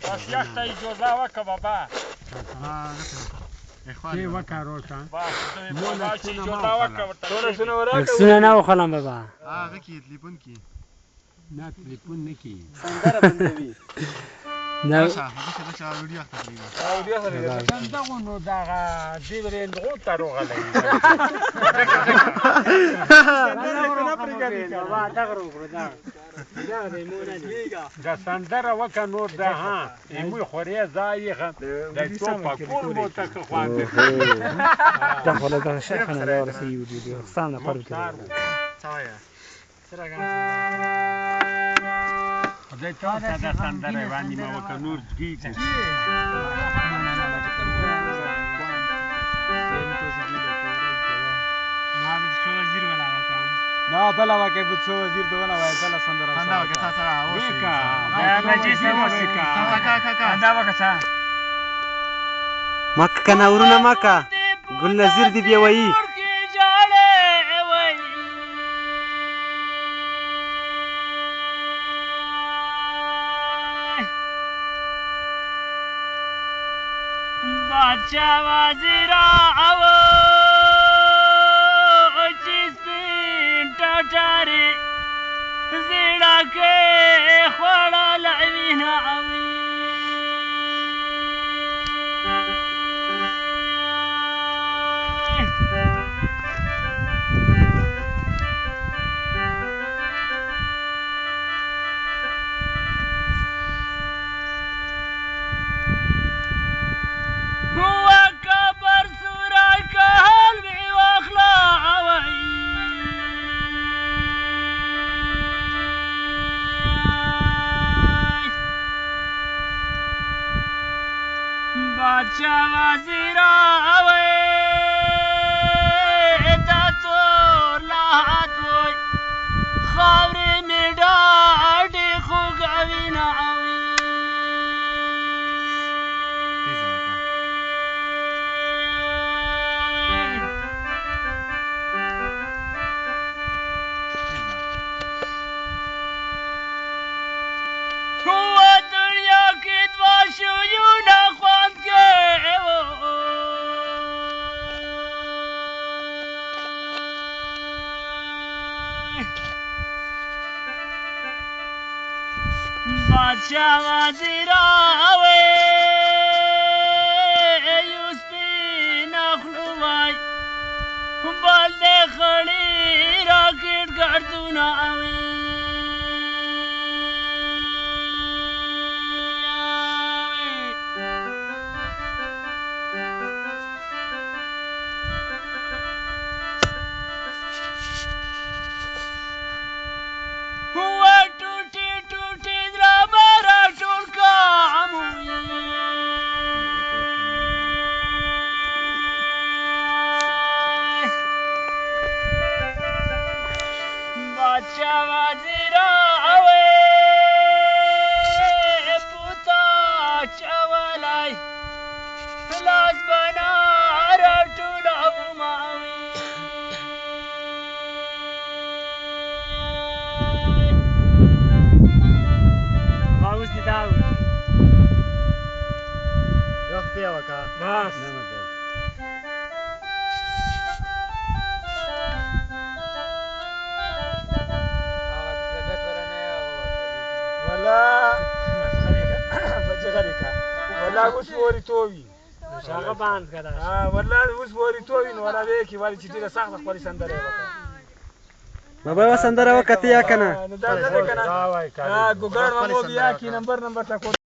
بس یک تا اجازه وکه بابا کې وکړه روشا بس بابا چې اجازه وکه ورته عکسونه نه وخلم بابا هغه کې تلیفون کې نه تلیفون نه کې سندره بندوي راشه هغه ویډیو اخلي دغه نو دغه دیورین غو ته روغلی بابا دغه وکړو دا دې مو نه دی دا سندره وکه نور ده ها ایموی خورې ځای د توپه کور مو ته که خواندې دا خو له دغه شیخانه راورسېږي ویډیو ستا نفر وکړو څه وایه خدای ته ورته دا سندره یوه نیمه وکه نور کېږي نه بله وکه بود څو وزیر به ونه وایه بله سندره خندا وکړه تا سره وکه دا نجیسه وکه خندا وکه څه مکه کنه ورونه مکه ګل نظیر دی بیا وایي بادشاہ وزیرا او چې سپین ټټارې زړه کې خوړل وینه بادشاہ وزیرا اوے تا تور لات وای خاورې مې ډاډې خوږوینه دنیا کې دوه شیونه خوند بادشاہ وزیرا اوے یو سپین اخلو وای بل دې خړې راکټ ګردونه اوي بادشاہ وزیرا اوے پوتا چولای لاس بنا راټولو ماوي اوس دې دا یو خپې وکړه بس والله اوس وریتوي هغه باند کړه والله اوس وریتوي نو ولا به کې وایي چې ډیره سخته خپل سندره وکړه بابا و سندره وکړه یا کنه نو دا څه کنه ګوګل مو بیا کې نمبر ټکو